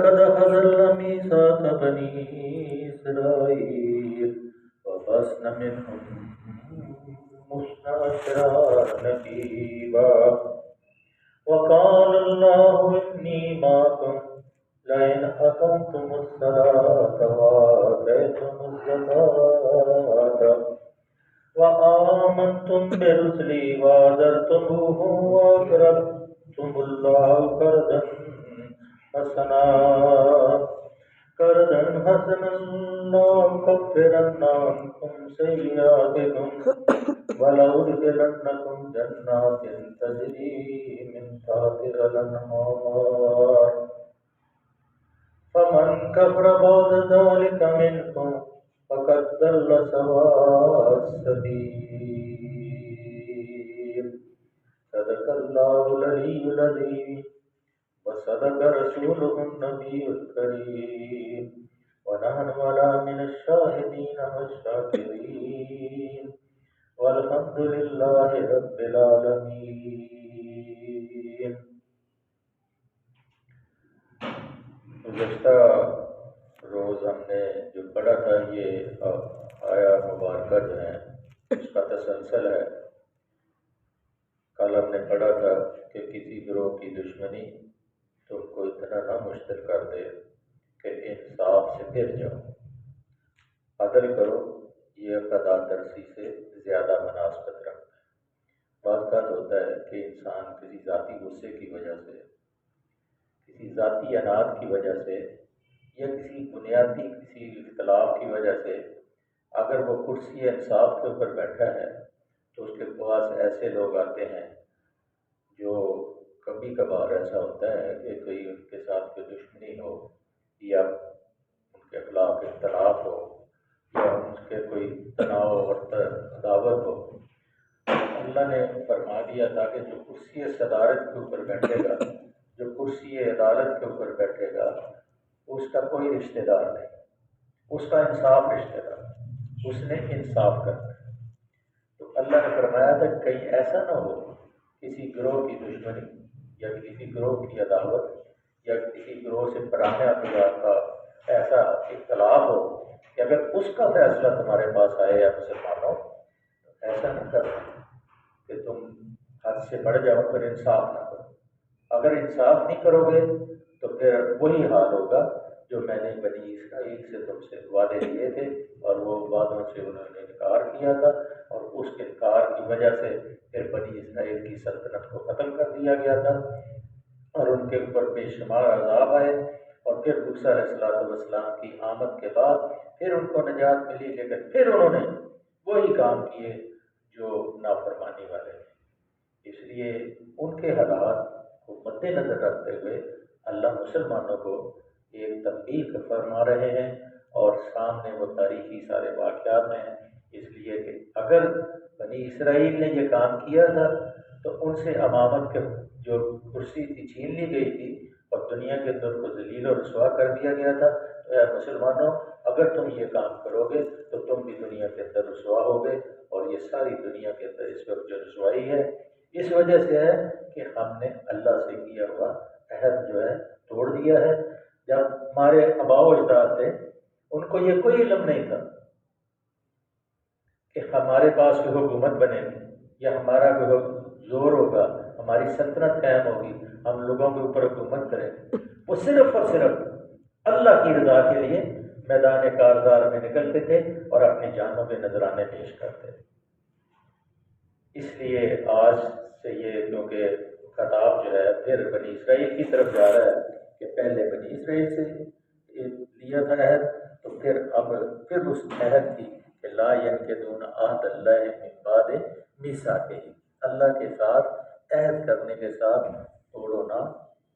وَلَقَدْ أَخَذْنَا مِيثَاقَ بَنِي إِسْرَائِيلَ وَبَعَثْنَا مِنْهُمْ اثْنَيْ عَشَرَ نَقِيبًا وَقَالَ اللَّهُ إِنِّي مَعَكُمْ لَئِنْ أَقَمْتُمُ الصَّلَاةَ وَآتَيْتُمُ الزَّكَاةَ وَآمَنْتُمْ بِرُسُلِي وَعَزَّرْتُمُوهُمْ وَأَقْرَضْتُمُ اللَّهَ قَرْضًا حَسَنًا لَأُكَفِّرَنَّ عَنْكُمْ سَيِّئَاتِكُمْ وَلَأُدْخِلَنَّكُمْ جَنَّاتٍ تَجْرِي مِنْ تَحْتِهَا الْأَنْهَارُ فَمَنْ كَفَرَ بَعْدَ ذَلِكَ مِنْكُمْ فَقَدْ ضَلَّ سَوَاءَ السَّبِيلِ صدق اللہ العلی العظیم وصدق رسولہ النبی الکریم ونحن علی من الشاہدین والشاکرین والحمد للہ رب العالمین۔ گزشتہ روز ہم نے جو پڑھا تھا یہ آیا مبارکہ جو ہے اس کا تسلسل ہے۔ کل ہم نے پڑھا تھا کہ کسی گروہ کی دشمنی تم کو اتنا نہ مشتل کر دے کہ انصاف سے پھر جاؤ، عدل کرو، یہ قضا ترسی سے زیادہ مناسبت رکھتا ہے۔ بعض بات ہوتا ہے کہ انسان کسی ذاتی غصے کی وجہ سے، کسی ذاتی اناد کی وجہ سے یا کسی بنیادی کسی اختلاف کی وجہ سے اگر وہ کرسی انصاف کے اوپر بیٹھا ہے تو اس کے پاس ایسے لوگ آتے ہیں جو کبھی کبھار ایسا ہوتا ہے کہ کوئی ان کے ساتھ کوئی دشمنی ہو یا ان کے خلاف اختلاف ہو یا ان کے کوئی تناؤ اور عداوت ہو، اللہ نے فرما دیا تھا کہ جو کرسی صدارت کے اوپر بیٹھے گا، جو کرسی عدالت کے اوپر بیٹھے گا، اس کا کوئی رشتہ دار نہیں، اس کا انصاف رشتہ دار، اس نے انصاف کرنا ہے۔ تو اللہ نے فرمایا تھا کہیں ایسا نہ ہو کسی گروہ کی دشمنی یا کسی گروہ کی عداوت یا کسی گروہ سے پرانے اعتبار کا ایسا اختلاف ہو کہ اگر اس کا فیصلہ تمہارے پاس آئے یا مسلمانوں تو ایسا نہ کرو کہ تم حد سے بڑھ جاؤ پر انصاف نہ کرو۔ اگر انصاف نہیں کرو گے تو پھر وہی حال ہوگا جو میں نے بنی اسرائیل سے تم سے وعدے لیے تھے اور وہ وعدوں سے انہوں نے انکار کیا تھا، اور اس انکار کی وجہ سے پھر بنی اسرائیل کی سلطنت کو ختم کر دیا گیا تھا اور ان کے اوپر بے شمار عذاب آئے، اور پھر موسیٰ علیہ السلام کی آمد کے بعد پھر ان کو نجات ملی، لیکن پھر انہوں نے وہی کام کیے جو نافرمانی والے تھے۔ اس لیے ان کے حالات کو مد نظر رکھتے ہوئے اللہ مسلمانوں کو ایک تنبیہ فرما رہے ہیں، اور سامنے وہ تاریخی سارے واقعات ہیں، اس لیے کہ اگر بنی اسرائیل نے یہ کام کیا تھا تو ان سے امامت کے جو کرسی تھی چھین لی گئی تھی اور دنیا کے اندر کو ذلیل و رسوا کر دیا گیا تھا۔ تو اے مسلمانوں، اگر تم یہ کام کرو گے تو تم بھی دنیا کے اندر رسوا ہوگے، اور یہ ساری دنیا کے اندر اس وقت جو رسوائی ہے اس وجہ سے ہے کہ ہم نے اللہ سے کیا ہوا عہد جو ہے توڑ دیا ہے۔ جب ہمارے آباء و اجداد تھے ان کو یہ کوئی علم نہیں تھا کہ ہمارے پاس کوئی حکومت بنے گی یا ہمارا کوئی زور ہوگا، ہماری سلطنت قائم ہوگی، ہم لوگوں کے اوپر حکومت کریں گے۔ وہ صرف اور صرف اللہ کی رضا کے لیے میدان کارزار میں نکلتے تھے اور اپنی جانوں کے نذرانے پیش کرتے تھے۔ اس لیے آج سے یہ کیونکہ خطاب جو ہے پھر بنی اسرائیل کی طرف جا رہا ہے کہ پہلے بنی اسرائیل سے لیا تھا عہد، تو پھر اب پھر اس عہد کی کہ لا ينقضون عہد اللہ من بعد میثاقہ، اللہ کے ساتھ عہد کرنے کے ساتھ توڑو نہ،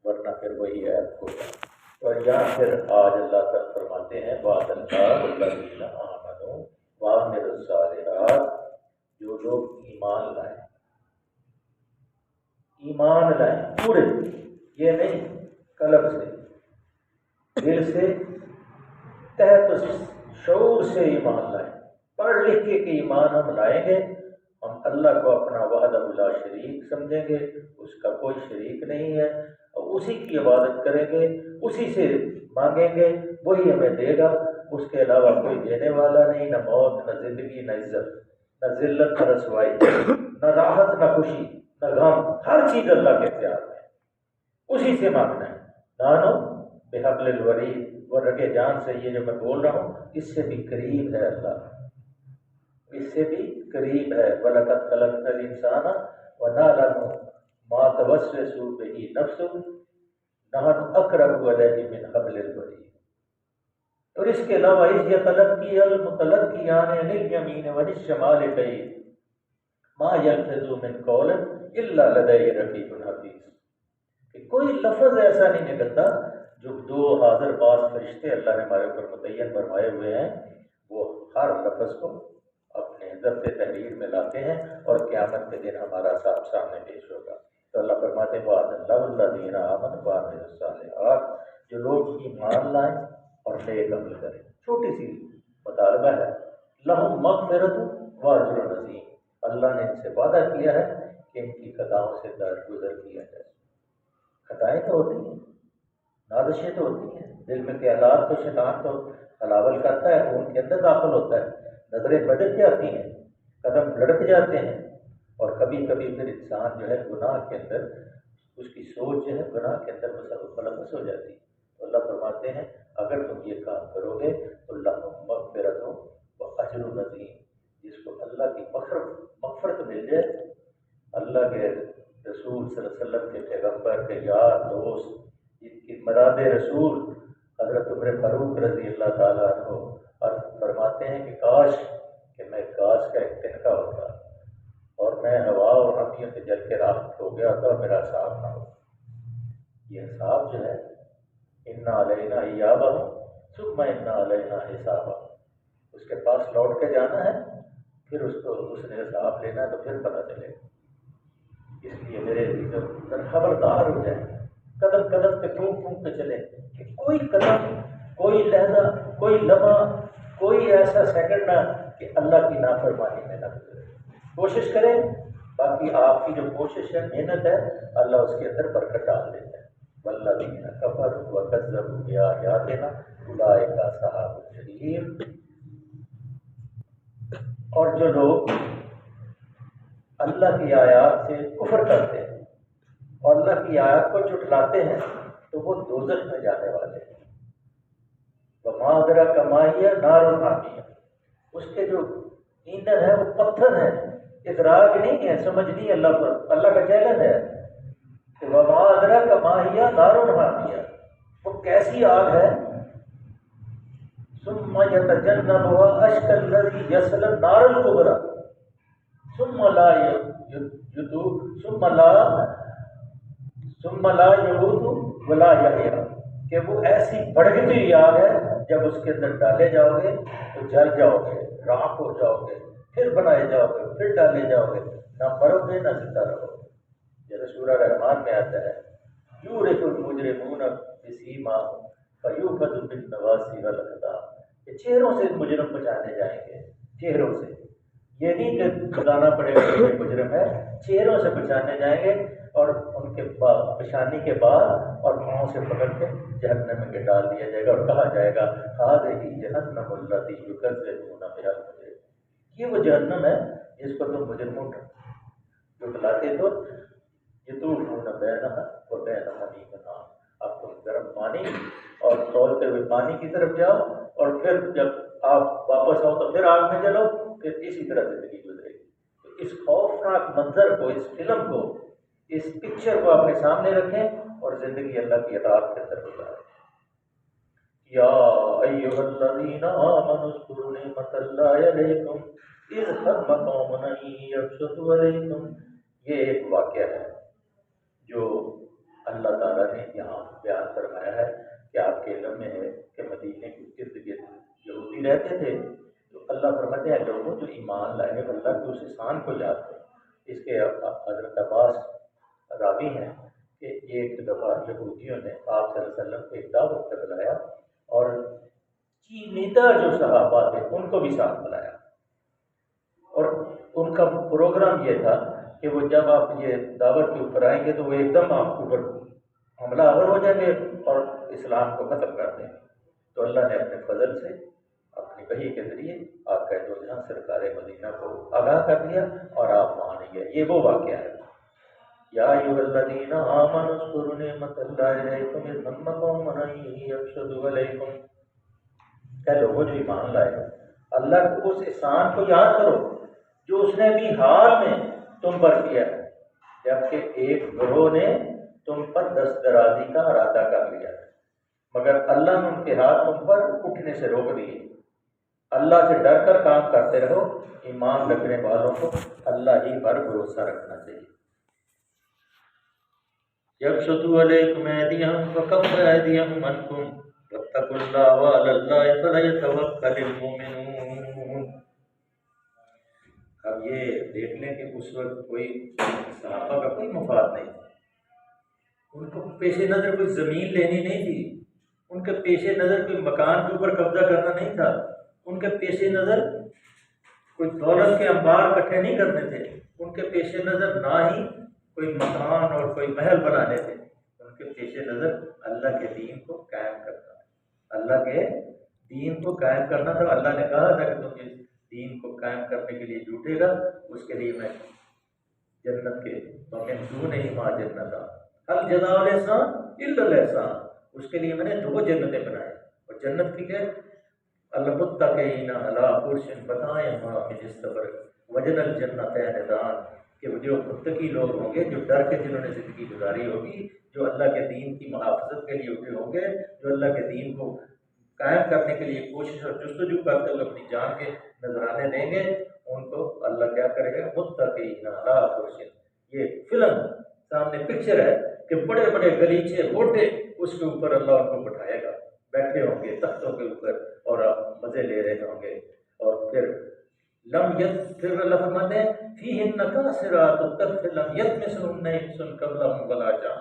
ورنہ پھر وہی عہد ہوگا۔ اور یہاں پھر آج اللہ تعالیٰ فرماتے ہیں وعد اللہ الذین آمنوا وعملوا الصالحات، جو لوگ ایمان لائیں، ایمان لائیں پورے، یہ نہیں قلب سے، دل سے، تحت شعور سے ایمان لائیں، پڑھ لکھ کے کہ ایمان ہم لائیں گے، ہم اللہ کو اپنا وحدہ لا شریک سمجھیں گے، اس کا کوئی شریک نہیں ہے، اور اسی کی عبادت کریں گے، اسی سے مانگیں گے، وہی ہمیں دے گا، اس کے علاوہ کوئی دینے والا نہیں، نہ موت، نہ زندگی، نہ عزت، نہ ذلت، نہ رسوائی، نہ راحت، نہ خوشی، نہ غم، ہر چیز اللہ کے اختیار میں ہے، اسی سے مانگنا ہے۔ نانو بحبل الورید، وہ رگے جان سے، یہ جو میں بول رہا ہوں اس سے بھی قریب ہے اللہ، اس سے بھی قریب ہے۔ وَلَقَدْ خَلَقْنَا الْإِنسَانَ وَنَعْلَمُ مَا تُوَسْوِسُ بِهِ نَفْسُهُ نَحْنُ أَقْرَبُ إِلَيْهِ مِنْ حَبْلِ الْوَرِيدِ۔ اور اس کے علاوہ اس یتلقی المتلقیان عن الیمین وعن الشمال قعید ما یلفظ من قول الا لدیہ رقیب حفیظ، کہ کوئی لفظ ایسا نہیں نکلتا جو دو حاضر باز فرشتے اللہ نے ہمارے اوپر متعین فرمائے ہوئے ہیں، وہ ہر لفظ کو اپنے ضبط تحریر میں لاتے ہیں اور قیامت کے دن ہمارا صاحب سامنے پیش ہوگا۔ تو اللہ فرماتے ہیں وعد اللہ الذین آمنوا وعملوا الصالحات، جو لوگ ایمان لائیں اور نیک عمل کریں، چھوٹی سی مطالبہ ہے، لہم مغفرت و اجر عظیم، اللہ نے ان سے وعدہ کیا ہے کہ ان کی خطاؤں سے درگزر کیا جائے۔ خطائیں تو ہوتی ہیں، نازشیں تو ہوتی ہیں، دل میں خیالات تو شیطان تو حلاول کرتا ہے، ان کے اندر داخل ہوتا ہے، نظریں بدل جاتی ہیں، قدم لڑک جاتے ہیں، اور کبھی کبھی پھر انسان جو ہے گناہ کے اندر، اس کی سوچ جو ہے گناہ کے اندر ملوث ہو جاتی ہے۔ تو اللہ فرماتے ہیں اگر تم یہ کام کرو گے تو لہم مغفرت و اجر عظیم، جس کو اللہ کی مغفرت مل جائے، اللہ کے رسول صلی اللہ علیہ وسلم کے پیغمبر کے یار دوست، جن کی مراد رسول حضرت عمر فاروق رضی اللہ تعالیٰ عنہ، اور فرماتے ہیں کہ کاش کہ میں گاز کا ایک تنکا ہوتا اور میں ہوا اور آندھیوں سے جل کے راحت ہو گیا ہوتا اور میرا حساب نہ ہو۔ یہ حساب جو ہے اِنَّ عَلَيْنَا إِيَابَهُمْ ثُمَّ إِنَّ عَلَيْنَا حِسَابَهُمْ، اس کے پاس لوٹ کے جانا ہے، پھر اس نے حساب لینا ہے، تو پھر پتہ چلے گا۔ اس لیے میرے عزیزو خبردار ہو جائیں، قدم قدم پہ پھونک پھونک کے چلیں، کہ کوئی قدم، کوئی لہجہ، کوئی لمحہ، کوئی ایسا سیکنڈ نہ کہ اللہ کی نافرمانی میں نہ گزرے۔ کوشش کریں، باقی آپ کی جو کوشش ہے، محنت ہے، اللہ اس کے اندر برکت ڈال دیتا ہے۔ والذین کفروا وکذبوا بآیاتنا اولئک اصحاب الجحیم، اور جو لوگ اللہ کی آیات سے کفر کرتے ہیں اور اللہ کی آیات کو جھٹلاتے ہیں تو وہ دوزخ میں جانے والے ہیں۔ وما ادراک ما ہی نار حامیہ، اس کے جو ایندھن ہے وہ پتھر ہے، ادراک نہیں ہے، سمجھ نہیں اللہ پر، اللہ کا چیلنج ہے کہ وما ادراک ما ہی نار حامیہ، وہ کیسی آگ ہے، ثم یتجنبها اشقى الذی یصلی النار الکبریٰ ثم لا یموت ولا یحییٰ، کہ وہ ایسی بھڑکتی ہوئی آگ ہے، جب اس کے اندر ڈالے جاؤ گے تو جل جاؤ گے، راکھ ہو جاؤ گے، پھر بنائے جاؤ گے، پھر ڈالے جاؤ گے، نہ مرو گے نہ زندہ رہو گے۔ جیسے سورہ رحمان میں آتا ہے یورث المجرمون بسیماہم فیؤخذ بالنواصی والاقدام، کہ چہروں سے مجرم پہچانے جائیں گے، چہروں سے، یہ نہیں کہ بتانا پڑے گا کہ یہ مجرم ہے، چہروں سے پہچانے جائیں گے، اور ان کے پیشانی کے بعد اور پاؤں سے پکڑ کے جہنم میں ڈال دیا جائے گا، اور کہا جائے گا ہذہ جہنم التی یکذبون بہا المجرمون، یہ وہ جہنم ہے جس کو تم مجرموں جھٹلاتے تو، یطوفون بینہا و بین حمیم آن، اب تم گرم پانی اور کھولتے ہوئے پانی کی طرف جاؤ، اور پھر جب آپ واپس آؤ تو پھر آگ میں جلو، پھر اسی طرح زندگی گزرے گی۔ تو اس خوفناک منظر کو، اس فلم کو، اس پکچر کو اپنے سامنے رکھیں اور زندگی اللہ کی اطاعت کے اندر گزاریں۔ یا ایھا الذین آمنوا اذکروا نعمت اللہ علیکم اذ ہم قوم ان یبسطوا علیکم، یہ ایک واقعہ ہے جو اللہ تعالیٰ نے یہاں بیان فرمایا ہے کہ آپ کے علم میں ہے کہ مدینے کے ارد گرد یہودی رہتے تھے، تو اللہ فرماتے ہیں لوگوں جو ایمان لائے اللہ کے اس احسان کو یاد کریں۔ اس کے حضرت عباس راوی ہیں کہ ایک دفعہ یہودیوں نے آپ صلی اللہ علیہ وسلم کو ایک دعوت پہ بلایا، اور چینیدہ جو صحابہ تھے ان کو بھی ساتھ بلایا، اور ان کا پروگرام یہ تھا کہ وہ جب آپ یہ دعوت کے اوپر آئیں گے تو وہ ایک دم آپ کے اوپر حملہ آور ہو جائیں گے اور اسلام کو ختم کر دیں گے۔ تو اللہ نے اپنے فضل سے اپنی وحی کے ذریعے آپ کا دو جہاں سرکار مدینہ کو آگاہ کر دیا اور آپ وہاں نہیں گئے۔ یہ وہ واقعہ ہے۔ یا ایھا الذین آمنوا اذکروا نعمت اللہ علیکم اذ ہم قوم ان یبسطوا علیکم، کہ لوگوں جو ایمان لائے اللہ کو اس احسان کو یاد کرو جو اس نے بھی حال میں تم پر کیا ہے، جبکہ ایک گروہ نے تم پر دست درازی کا ارادہ کر لیا مگر اللہ نے ان کے ہاتھ تم پر اٹھنے سے روک دیے۔ اللہ سے ڈر کر کام کرتے رہو، ایمان رکھنے والوں کو اللہ ہی پر بھروسہ رکھنا چاہیے۔ یبسطوا علیکم ایدیہم وکف ایدیہم عنکم واتقوا اللہ وعلی اللہ فلیتوکل المؤمنون۔ اب یہ دیکھ لیں کہ اس وقت کوئی صحابہ کا کوئی مفاد نہیں تھا، ان کو پیش نظر کوئی زمین لینی نہیں تھی، ان کے پیش نظر کوئی مکان کے اوپر قبضہ کرنا نہیں تھا، ان کے پیش نظر کوئی دولت کے انبار اکٹھے نہیں کرنے تھے، ان کے پیش نظر نہ ہی کوئی مکان اور کوئی محل بنانے تھے، ان کے پیش نظر اللہ کے دین کو قائم کرنا، اللہ کے دین کو قائم کرنا تھا۔ اللہ نے کہا تھا کہ تم اس دین کو قائم کرنے کے لیے جھوٹے گا، اس کے لیے میں جنت کے ممن دون ہی ماں جنت ہل جزاء الاحسان الا الاحسان، اس کے لیے میں نے دو جنتیں بنائی، اور جنت کی کہ المتقین علی فرش بطائنہا من استبرق وجنى الجنتین دان، کہ جو متقی لوگ ہوں گے، جو ڈر کے جنہوں نے زندگی گزاری ہوگی، جو اللہ کے دین کی محافظت کے لیے اٹھے ہوں گے، جو اللہ کے دین کو قائم کرنے کے لیے کوشش اور جستجو کرتے ہوئے اپنی جان کے نذرانے دیں گے، ان کو اللہ کیا کرے گا؟ متقین علی فرش، یہ فلم سامنے پکچر ہے کہ بڑے بڑے گلیچے موٹے اس کے اوپر اللہ ان کو بٹھائے گا، بیٹھے ہوں گے تختوں کے اوپر اور مزے لے رہے ہوں گے، اور پھر پھر اللہ فرماتے ہیں فیہن قاصرات الطرف لم یطمثہن انس قبلہم ولا جان،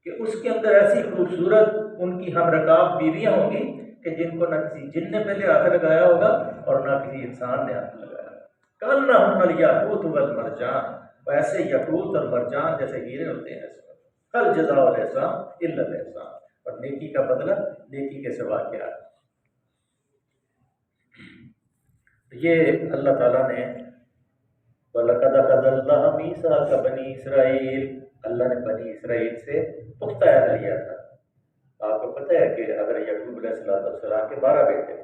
کہ اس کے اندر ایسی خوبصورت ان کی ہم رکاب بیویاں ہوں گی کہ جن کو نہ کسی جن نے پہلے ہاتھ لگایا ہوگا اور نہ کسی انسان نے ہاتھ لگایا ہوگا۔ کأنہن الیاقوت والمرجان، ویسے یاقوت اور مرجان جیسے ہیرے ہوتے ہیں۔ ہل جزاء الاحسان الا الاحسان، اور نیکی کا بدلہ نیکی کے سوا کیا ہے؟ یہ اللہ تعالیٰ نے وَلَقَدْ أَخَذَ اللَّهُ مِيثَاقَ بَنِي إِسْرَائِيلَ، اللہ نے بنی اسرائیل سے پختہ عہد لیا تھا۔ آپ کو پتہ ہے کہ حضرت یعقوب علیہ السلام کے 12 بیٹے،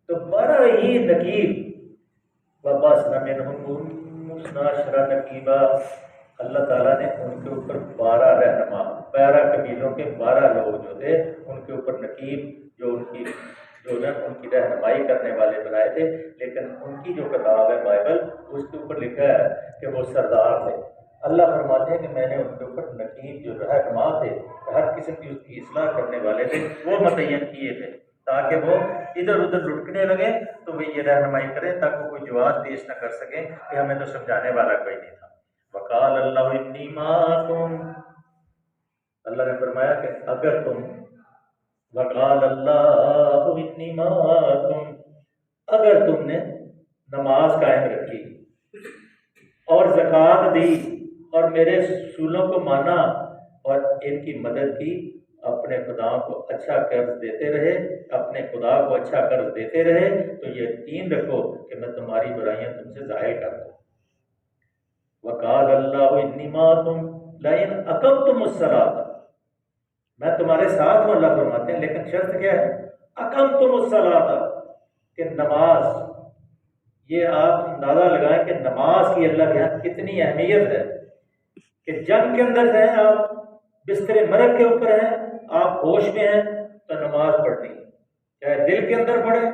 تو 12 ہی نقیب وَبَعَثْنَا مِنْهُمْ اثْنَا عَشَرَ نَقِيبًا، اللہ تعالیٰ نے ان کے اوپر 12 رہنما، 12 قبیلوں کے 12 لوگ جو تھے ان کے اوپر نقیب جو ان کی رہنمائی کرنے والے بنائے تھے، لیکن ان کی جو کتاب ہے بائبل اس کے اوپر لکھا ہے کہ وہ سردار تھے۔ اللہ فرماتے ہیں کہ میں نے ان کے اوپر نقیب جو رہنما تھے، ہر قسم کی اس کی اصلاح کرنے والے تھے، وہ متعین کیے تھے تاکہ وہ ادھر ادھر لٹکنے لگے تو وہ یہ رہنمائی کریں تاکہ وہ کوئی جواز پیش نہ کر سکیں کہ ہمیں تو سمجھانے والا کوئی نہیں تھا۔ وقال اللہ انی معکم، اللہ نے فرمایا کہ اگر تم وقال اللہ انی معکم، اگر تم نے نماز قائم رکھی اور زکوٰۃ دی اور میرے اصولوں کو مانا اور ان کی مدد کی، اپنے خدا کو اچھا قرض دیتے رہے، اپنے خدا کو اچھا قرض دیتے رہے، تو یقین رکھو کہ میں تمہاری برائیاں تم سے ظاہر کر دوں۔ وقال اللہ انی معکم لئن اقمتم الصلاۃ، میں تمہارے ساتھ ہوں، اللہ فرماتے ہیں، لیکن شرط کیا ہے؟ اقمتم الصلاۃ، کہ نماز، یہ آپ اندازہ لگائیں کہ نماز کی اللہ کے یہاں کتنی اہمیت ہے، کہ جنگ کے اندر ہیں آپ، بستر مرگ کے اوپر ہیں آپ، ہوش میں ہیں تو نماز پڑھنی، چاہے دل کے اندر پڑھے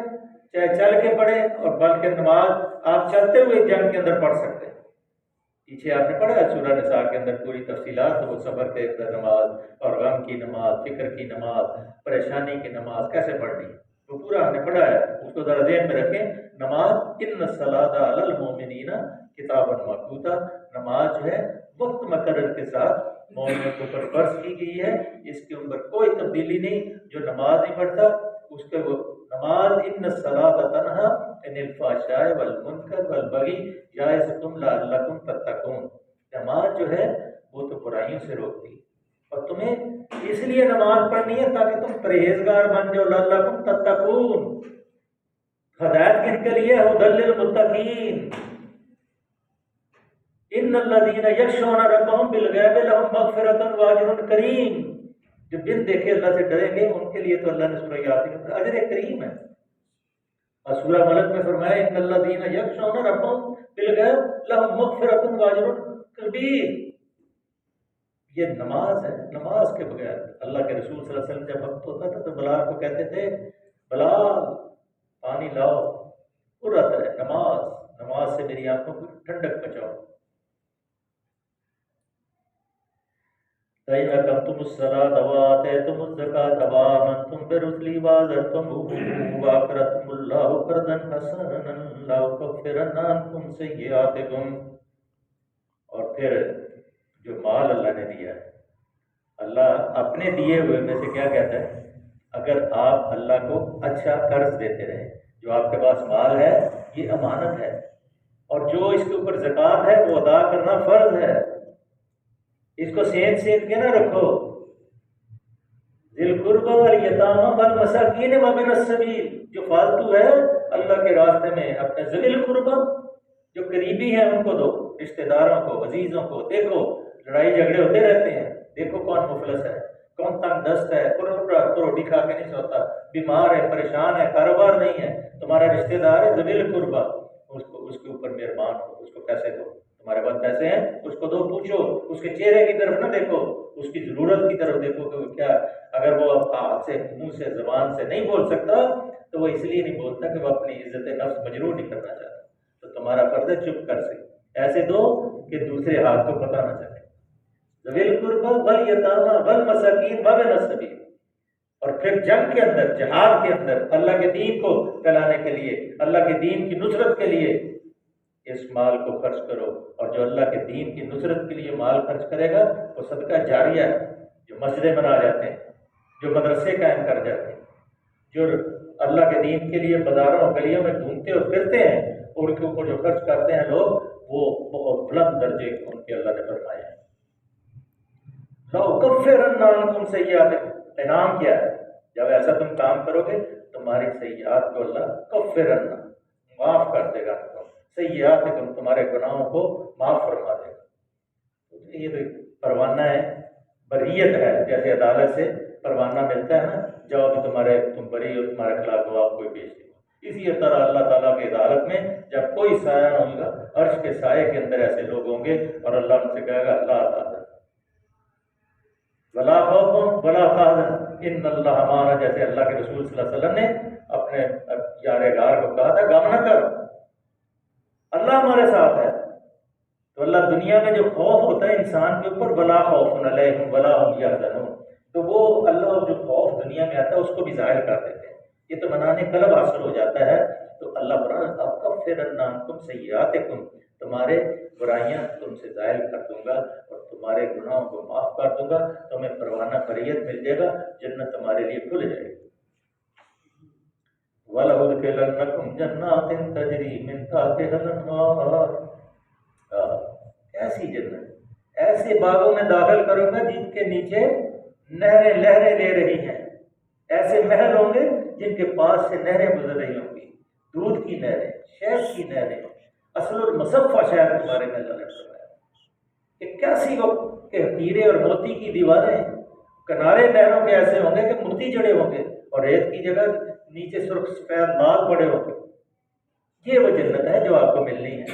چاہے چل کے پڑھے، اور بلکہ نماز آپ چلتے ہوئے جنگ کے اندر پڑھ سکتے ہیں۔ پیچھے آپ نے پڑھا ہے سورہ نساء کے اندر پوری تفصیلات، وہ صبر کے اندر نماز اور غم کی نماز، فکر کی نماز، پریشانی کی نماز کیسے پڑھنی، وہ پورا ہم نے پڑھا ہے، اس کو ذرا ذہن میں رکھیں۔ نماز ان الصلاۃ علی المؤمنین کتابا موقوتا، نماز جو ہے وقت مقرر کے ساتھ مومنوں کے اوپر فرض کی گئی ہے، اس کے اوپر کوئی تبدیلی نہیں۔ جو نماز نہیں پڑھتا اس کے وہ نماز ان الصلاۃ تنہا عن الفحشاء والمنکر والبغی یعظکم لعلکم تتقون، نماز جو ہے وہ تو برائیوں سے روکتی، اور تمہیں اس لیے نماز پڑھنی ہے تاکہ تم پرہیزگار بن جاؤ، لعلکم تتقون، ہدایت کن کے لیے؟ ھدی للمتقین، ان الذین یخشون ربهم بالغیب لهم مغفرۃ واجر کریم، جو بن دیکھے اللہ سے ڈریں گے ان کے لیے تو اللہ نے سورہ یاسین میں اجر کریم ہے۔ اور سورہ ملک میں فرمایا ان الذین یخشون ربهم بالغیب لهم مغفرۃ واجر کبیر۔ یہ نماز ہے، نماز کے بغیر اللہ کے رسول صلی اللہ علیہ وسلم جب وقت ہوتا تھا تو بلال کو کہتے تھے بلال پانی لاؤ، قرۃ ہے نماز، نماز سے میری آنکھوں کو ٹھنڈک بچاؤ۔ فَإِنْ أَقَمْتُمُ الصَّلَاةَ وَآتَيْتُمُ الزَّكَاةَ وَآمَنْتُمْ بِرُسُلِي وَعَزَّرْتُمُوهُمْ وَأَقْرَضْتُمُ اللَّهَ قَرْضًا حَسَنًا لَأُكَفِّرَنَّ عَنْكُمْ سَيِّئَاتِكُمْ۔ اور پھر جو مال اللہ نے دیا ہے، اللہ اپنے دیے ہوئے میں سے کیا کہتا ہے؟ اگر آپ اللہ کو اچھا قرض دیتے رہے، جو آپ کے پاس مال ہے یہ امانت ہے، اور جو اس کے اوپر زکوٰۃ ہے وہ ادا کرنا فرض ہے، اس کو سینت کے نہ رکھو۔ ذی القربى والیتامى والمساکین وابن السبیل، جو فالتو ہے اللہ کے راستے میں اپنے ذی القربى جو قریبی ہیں ان کو دو، رشتہ داروں کو، عزیزوں کو۔ دیکھو لڑائی جھگڑے ہوتے رہتے ہیں، دیکھو کون مفلس ہے، کون تنگ دست ہے، تو روٹی کھا کے نہیں سوتا، بیمار ہے، پریشان ہے، کاروبار نہیں ہے، تمہارا رشتہ دار ہے ذی القربى، اس کے اوپر مہربان ہو، اس کو پیسے دو، تمہارے پاس پیسے ہیں اس کو دو، پوچھو، اس کے چہرے کی طرف نہ دیکھو، اس کی ضرورت کی طرف دیکھو کہ وہ کیا، اگر وہ ہاتھ سے، منہ سے، زبان سے نہیں بول سکتا تو وہ اس لیے نہیں بولتا کہ وہ اپنی عزت نفس مجروح نہیں کرنا چاہتا، تو تمہارا فرض ہے چپ کر سکے، ایسے دو کہ دوسرے ہاتھ کو پتہ نہ چلے۔ ذوی القربى والیتامى والمساکین وابن السبیل۔ اور پھر جنگ کے اندر، جہاد کے اندر اللہ کے دین کو پھیلانے کے لیے، اللہ کے دین کی نصرت کے لیے اس مال کو خرچ کرو، اور جو اللہ کے دین کی نصرت کے لیے مال خرچ کرے گا وہ صدقہ جاریہ ہے، جو مسجدیں بنا جاتے ہیں، جو مدرسے قائم کر جاتے ہیں، جو اللہ کے دین کے لیے بازاروں اور گلیوں میں گھومتے اور پھرتے ہیں، اور ان کے اوپر جو خرچ کرتے ہیں لوگ، وہ بہت بلند درجے ان کے اللہ نے فرمایا ہے۔ لَأُكَفِّرَنَّ عَنْكُمْ سَيِّئَاتِكُمْ، انعام کیا ہے؟ جب ایسا تم کام کرو گے تمہاری سیئات کو اللہ کفرن معاف کر دے گا، سیئاتکم تمہارے گناہوں کو معاف فرما دے گا۔ یہ تو پروانہ ہے، بریت ہے، جیسے عدالت سے پروانہ ملتا ہے نا، جاؤ بھی تم بری ہو، تمہارے خلاف گواہ کوئی پیش نہیں ہو۔ اسی طرح اللہ تعالیٰ کی عدالت میں جب کوئی سایہ نہ ہوگا، عرش کے سائے کے اندر ایسے لوگ ہوں گے اور اللہ ان سے کہے گا اللہ تعالیٰ ولا خوف ولا حزن ان اللہ معنا، جیسے اللہ کے رسول صلی اللہ علیہ وسلم نے اپنے یار غار کو کہا تھا غم نہ کر، اللہ ہمارے ساتھ ہے۔ تو اللہ دنیا میں جو خوف ہوتا ہے انسان کے اوپر، ولا خوف علیہم ولا هم یحزنون، تو وہ اللہ جو خوف دنیا میں آتا ہے اس کو بھی ظاہر کر دیتے ہیں، یہ تو منانے قلب حاصل ہو جاتا ہے۔ تو اللہ قرآن اکفرن عنکم سیئاتکم، تمہارے برائیاں تم سے ظاہر کر دوں گا اور تمہارے گناہوں کو معاف کر دوں گا، تمہیں پروانہ بریت مل جائے گا، جنت تمہارے لیے کھل جائے گی۔ وَلَأُدْخِلَنَّكُمْ جَنَّاتٍ تَجْرِي مِن تَحْتِهَا الْأَنْهَارُ، ایسی جنت، ایسے باغوں میں داخل کروں گا جن کے نیچے نہریں لہریں لے رہی ہیں، ایسے محل ہوں گے جن کے پاس سے نہریں گزر رہی ہوں گی، دودھ کی نہریں، شہد کی نہریں، اصل المصفہ شہر کے بارے میں اللہ نے فرمایا کہ کیسی وہ کہ ہیرے اور موتی کی دیواریں، کنارے نہروں کے ایسے ہوں گے کہ موتی جڑے ہوں گے، اور ریت کی جگہ نیچے سرخ سفید لال پڑے ہوں گے۔ یہ وہ جنت ہے جو آپ کو ملنی ہے،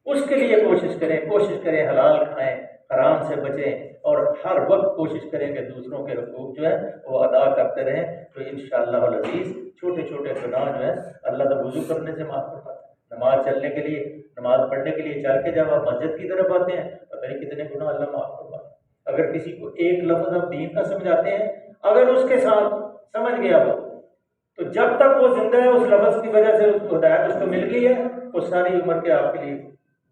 اس کے لیے کوشش کریں حلال کھائیں، حرام سے بچیں، اور ہر وقت کوشش کریں کہ دوسروں کے حقوق جو ہے وہ ادا کرتے رہیں، تو انشاءاللہ العزیز چھوٹے چھوٹے گناہ جو ہیں اللہ تو وضو کرنے سے معاف کرتا ہے۔ نماز چلنے کے لیے، نماز پڑھنے کے لیے چل کے جب آپ مسجد کی طرف آتے ہیں پتہ نہیں کتنے گناہ اللہ معاف کرتا ہے۔ اگر کسی کو ایک لفظ آپ دین کا سمجھاتے ہیں، اگر اس کے ساتھ سمجھ گیا وہ، تو جب تک وہ زندہ ہے اس لفظ کی وجہ سے اس کو ہدایت اس کو مل گئی ہے، وہ ساری عمر کے آپ کے لیے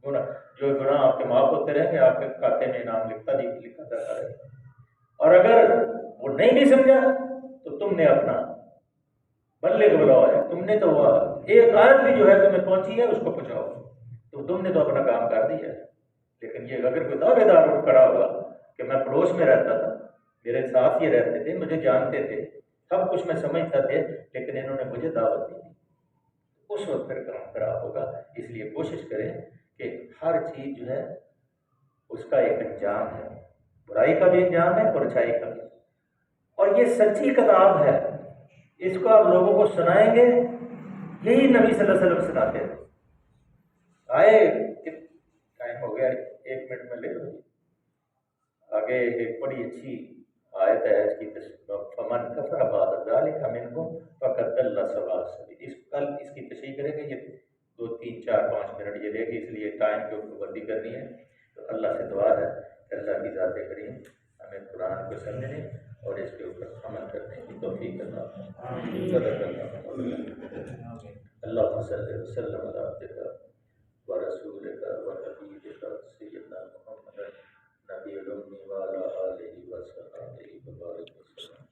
گناہ آپ کے معاف ہوتے رہیں گے، آپ کے کھاتے میں انعام لکھا جاتا رہے گا۔ اور اگر وہ نہیں سمجھا تو تم نے اپنا بلے کو بلاؤ ہے، تم نے تو وہ ایک آیت بھی جو ہے تمہیں پہنچی ہے اس کو پہنچاؤ، تو تم نے تو اپنا کام کر دیا ہے۔ لیکن یہ اگر کوئی دعوے دار کھڑا ہوگا کہ میں پڑوس میں رہتا تھا، میرے ساتھ ہی رہتے تھے، مجھے جانتے تھے، سب کچھ میں سمجھتا تھے، لیکن انہوں نے مجھے دعوت نہیں دی، اس وقت پھر کام خراب ہوگا۔ اس لیے کوشش کریں کہ ہر چیز جو ہے اس کا ایک انجام ہے، برائی کا بھی انجام ہے اور اچھائی کا بھی، اور یہ سچی کتاب ہے، اس کو آپ لوگوں کو سنائیں گے، یہی نبی صلی اللہ علیہ وسلم سناتے ہیں۔ ٹائم ہو گیا، 1 منٹ میں لے لو۔ آگے ایک بڑی اچھی آیت ہے اس کی، فمن کفر بعد ذلک منکم فقد ضل سواء السبیل۔ کل اس کی تشریح کریں گے، یہ 2 3 4 5 منٹ یہ لے گی، اس لیے ٹائم کی پابندی کرنی ہے۔ تو اللہ سے دعا ہے کہ اللہ کی ذات کریم ہمیں قرآن کو سمجھنے اور اس کے اوپر عمل کرنے کی توفیق عطا فرمائے۔ صدق اللہ۔ اللہم صلی وسلم علی عبدک ورسولک ونبیک سیدنا محمد نبی الامی وعلی آلہ وصحبہ وبارک وسلم۔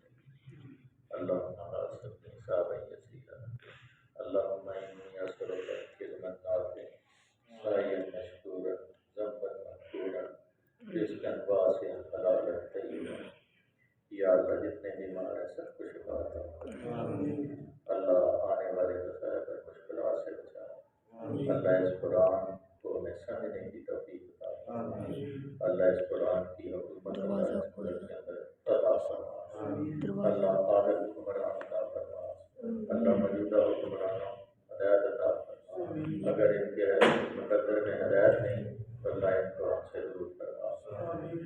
اللہم حاسبنی حسابا یسیرا، اللہم انی اسألک علما نافعا، سعیا مشکورا، ذنبا مغفورا، رزقا واسعا، حلالا طیبا۔ یا اللہ جتنے بیمار ہیں سب کو شفا عطا فرما۔ اللہ آنے والے مسائل پر مشکلات سے بچا۔ اللہ اس قرآن کو ہمیں سمجھنے کی توفیق عطا فرما۔ اللہ اس قرآن کی حکومت اللہ اس قرآن کے اندر عطا فرما۔ اللہ عادل حکمران عطا فرما۔ اللہ موجودہ حکمرانوں ہدایت عطا فرما۔ اگر ان کے مقدر میں ہدایت نہیں تو اللہ ان کو ہم سے دور فرما۔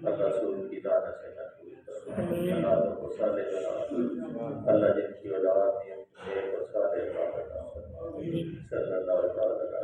اللہ سود کی لعنت سے محفوظ فرما۔ اولادوں کو صالح بنا۔ اللہ جن کی اولاد نیک اور صالح عطا فرما۔ صلی اللہ علیہ وسلم۔